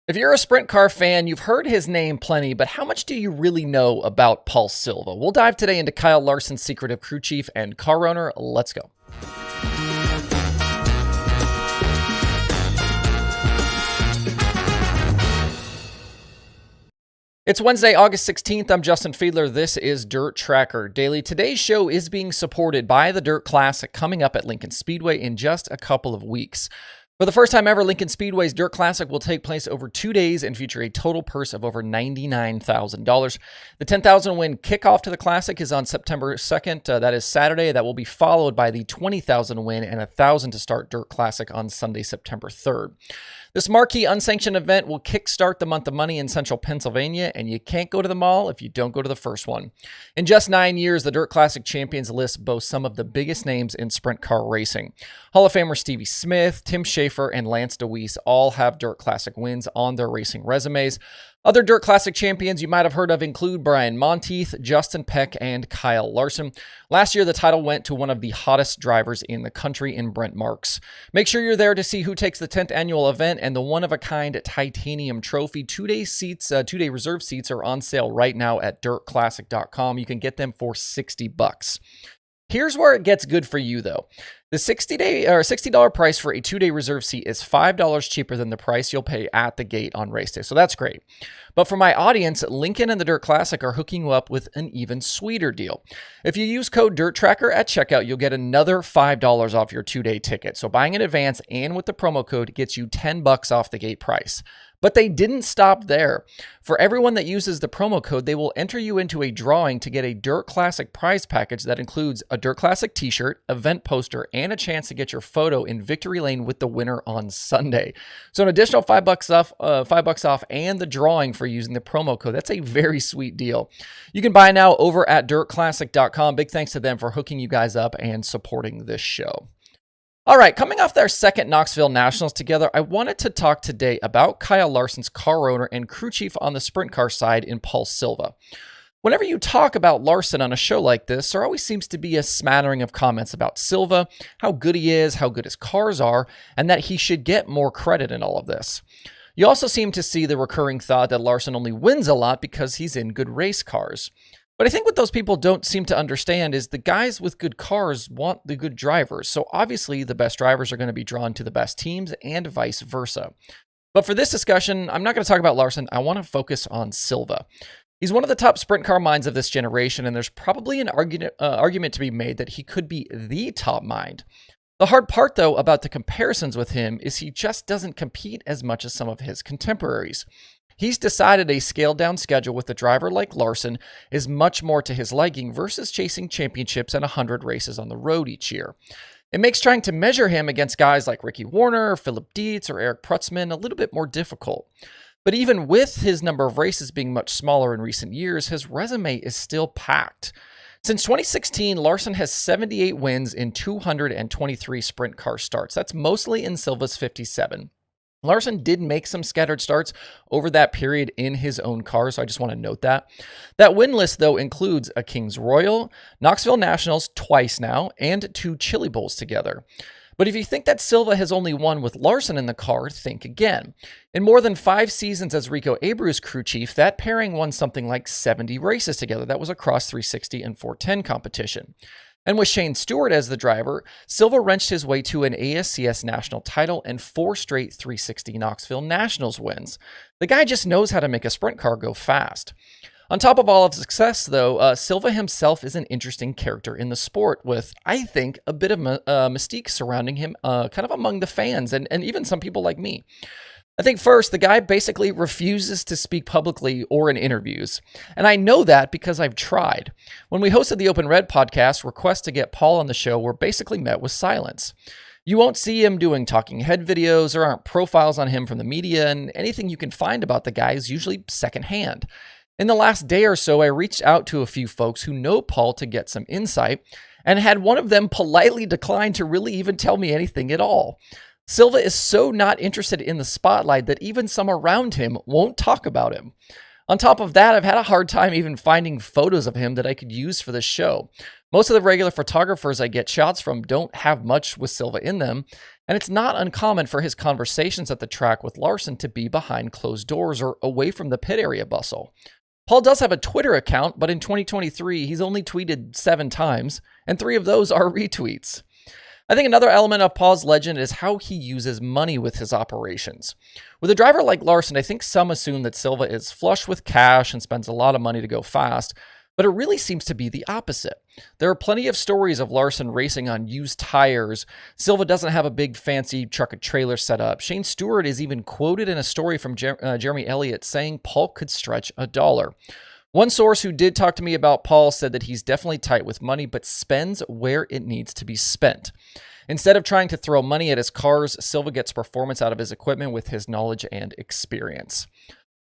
If you're a sprint car fan, you've heard his name plenty, but how much do you really know about Paul Silva? We'll dive today into Kyle Larson, secretive crew chief and car owner. Let's go. It's Wednesday, August 16th. I'm Justin Fiedler. This is DIRTRACKR Daily. Today's show is being supported by the Dirt Classic coming up at Lincoln Speedway in just a couple of weeks. For the first time ever, Lincoln Speedway's Dirt Classic will take place over 2 days and feature a total purse of over $99,000. The $10,000 win kickoff to the Classic is on September 2nd. That is Saturday. That will be followed by the $20,000 win and $1,000 to start Dirt Classic on Sunday, September 3rd. This marquee unsanctioned event will kickstart the month of money in central Pennsylvania, and you can't go to the mall if you don't go to the first one. In just 9 years, the Dirt Classic Champions list boasts some of the biggest names in sprint car racing. Hall of Famer Stevie Smith, Tim Schaefer, and Lance DeWeese all have Dirt Classic wins on their racing resumes. Other Dirt Classic champions you might have heard of include Brian Monteith, Justin Peck, and Kyle Larson. Last year, the title went to one of the hottest drivers in the country in Brent Marks. Make sure you're there to see who takes the 10th annual event and the one-of-a-kind titanium trophy. Two-day reserve seats are on sale right now at DIRTClassic.com. You can get them for $60. Here's where it gets good for you, though. The $60 price for a 2-day reserve seat is $5 cheaper than the price you'll pay at the gate on race day, so that's great. But for my audience, Lincoln and the Dirt Classic are hooking you up with an even sweeter deal. If you use code DIRTRACKR at checkout, you'll get another $5 off your 2-day ticket. So buying in advance and with the promo code gets you $10 off the gate price. But they didn't stop there. For everyone that uses the promo code, they will enter you into a drawing to get a Dirt Classic prize package that includes a Dirt Classic t-shirt, event poster, and a chance to get your photo in victory lane with the winner on Sunday. So an additional $5 off and the drawing for using the promo code. That's a very sweet deal. You can buy now over at DIRTClassic.com. Big thanks to them for hooking you guys up and supporting this show. All right, coming off their second Knoxville Nationals together, I wanted to talk today about Kyle Larson's car owner and crew chief on the sprint car side in Paul Silva. Whenever you talk about Larson on a show like this, there always seems to be a smattering of comments about Silva, how good he is, how good his cars are, and that he should get more credit in all of this. You also seem to see the recurring thought that Larson only wins a lot because he's in good race cars. But I think what those people don't seem to understand is the guys with good cars want the good drivers. So obviously the best drivers are going to be drawn to the best teams and vice versa. But for this discussion, I'm not going to talk about Larson. I want to focus on Silva. He's one of the top sprint car minds of this generation, and there's probably an argument to be made that he could be the top mind. The hard part, though, about the comparisons with him is he just doesn't compete as much as some of his contemporaries. He's decided a scaled-down schedule with a driver like Larson is much more to his liking versus chasing championships and 100 races on the road each year. It makes trying to measure him against guys like Ricky Warner, Philip Dietz, or Eric Prutzman a little bit more difficult. But even with his number of races being much smaller in recent years, his resume is still packed. Since 2016, Larson has 78 wins in 223 sprint car starts. That's mostly in Silva's 57. Larson did make some scattered starts over that period in his own car, so I just want to note that. That win list, though, includes a Kings Royal, Knoxville Nationals twice now, and 2 Chili Bowls together. But if you think that Silva has only won with Larson in the car, think again. In more than 5 seasons as Rico Abreu's crew chief, that pairing won something like 70 races together. That was across 360 and 410 competition. And with Shane Stewart as the driver, Silva wrenched his way to an ASCS national title and 4 straight 360 Knoxville Nationals wins. The guy just knows how to make a sprint car go fast. On top of all of success, though, Silva himself is an interesting character in the sport with, I think, a bit of mystique surrounding him kind of among the fans and even some people like me. I think first, the guy basically refuses to speak publicly or in interviews. And I know that because I've tried. When we hosted the Open Red podcast, requests to get Paul on the show were basically met with silence. You won't see him doing talking head videos, there aren't profiles on him from the media, and anything you can find about the guy is usually secondhand. In the last day or so, I reached out to a few folks who know Paul to get some insight, and had one of them politely decline to really even tell me anything at all. Silva is so not interested in the spotlight that even some around him won't talk about him. On top of that, I've had a hard time even finding photos of him that I could use for this show. Most of the regular photographers I get shots from don't have much with Silva in them, and it's not uncommon for his conversations at the track with Larson to be behind closed doors or away from the pit area bustle. Paul does have a Twitter account, but in 2023, he's only tweeted 7 times, and 3 of those are retweets. I think another element of Paul's legend is how he uses money with his operations. With a driver like Larson, I think some assume that Silva is flush with cash and spends a lot of money to go fast, but it really seems to be the opposite. There are plenty of stories of Larson racing on used tires. Silva doesn't have a big fancy truck and trailer setup. Shane Stewart is even quoted in a story from Jeremy Elliott saying Paul could stretch $1. One source who did talk to me about Paul said that he's definitely tight with money, but spends where it needs to be spent. Instead of trying to throw money at his cars, Silva gets performance out of his equipment with his knowledge and experience.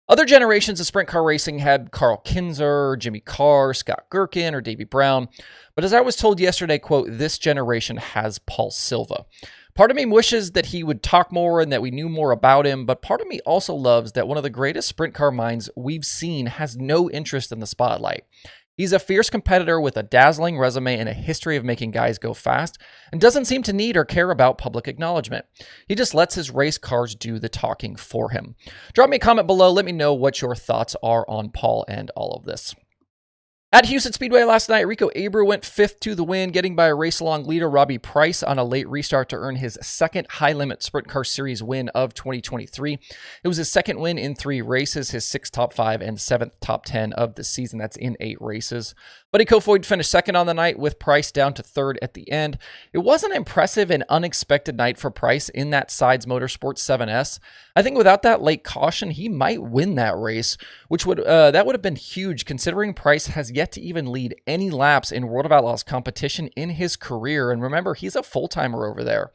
Other generations of sprint car racing had Carl Kinzer, Jimmy Carr, Scott Gherkin, or Davey Brown. But as I was told yesterday, quote, this generation has Paul Silva. Part of me wishes that he would talk more and that we knew more about him, but part of me also loves that one of the greatest sprint car minds we've seen has no interest in the spotlight. He's a fierce competitor with a dazzling resume and a history of making guys go fast, and doesn't seem to need or care about public acknowledgement. He just lets his race cars do the talking for him. Drop me a comment below. Let me know what your thoughts are on Paul and all of this. At Huset Speedway last night, Rico Abreu went 5th to the win, getting by a race-along leader Robbie Price on a late restart to earn his second high-limit Sprint Car Series win of 2023. It was his second win in 3 races, his 6th top 5 and 7th top 10 of the season. That's in 8 races. Buddy Kofoid finished second on the night with Price down to 3rd at the end. It was an impressive and unexpected night for Price in that Sides Motorsports 7S. I think without that late caution, he might win that race, which would have been huge considering Price has yet to even lead any laps in World of Outlaws competition in his career. And remember, he's a full-timer over there.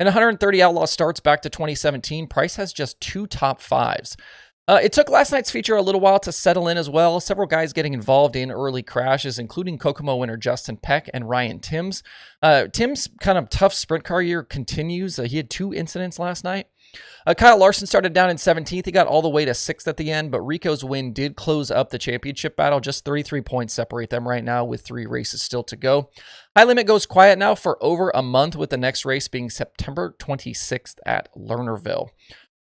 In 130 Outlaw starts back to 2017, Price has just 2 top 5s. It took last night's feature a little while to settle in as well. Several guys getting involved in early crashes, including Kokomo winner Justin Peck and Ryan Timms. Tim's kind of tough sprint car year continues. He had 2 incidents last night. Kyle Larson started down in 17th. He got all the way to 6th at the end, but Rico's win did close up the championship battle. Just 33 points separate them right now with 3 races still to go. High Limit goes quiet now for over a month, with the next race being September 26th at Lernerville.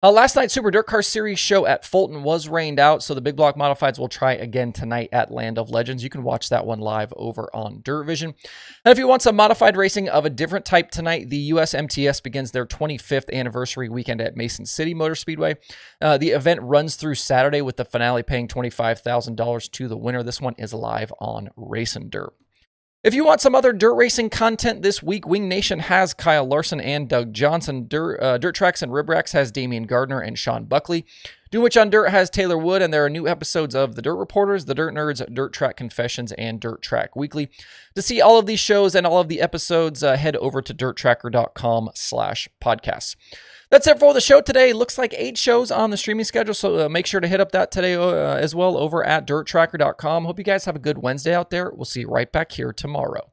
Last night's Super DIRTCar Series show at Fulton was rained out, so the Big Block Modifieds will try again tonight at Land of Legends. You can watch that one live over on Dirt Vision. And if you want some modified racing of a different type tonight, the USMTS begins their 25th anniversary weekend at Mason City Motor Speedway. The event runs through Saturday, with the finale paying $25,000 to the winner. This one is live on Racing Dirt. If you want some other dirt racing content this week, Wing Nation has Kyle Larson and Doug Johnson. Dirt Tracks and Rib Racks has Damian Gardner and Sean Buckley. Do Which on Dirt has Taylor Wood, and there are new episodes of The Dirt Reporters, The Dirt Nerds, Dirt Track Confessions, and Dirt Track Weekly. To see all of these shows and all of the episodes, head over to DIRTRACKR.com/podcasts. That's it for the show today. Looks like 8 shows on the streaming schedule, so make sure to hit up that today as well over at DIRTRACKR.com. Hope you guys have a good Wednesday out there. We'll see you right back here tomorrow.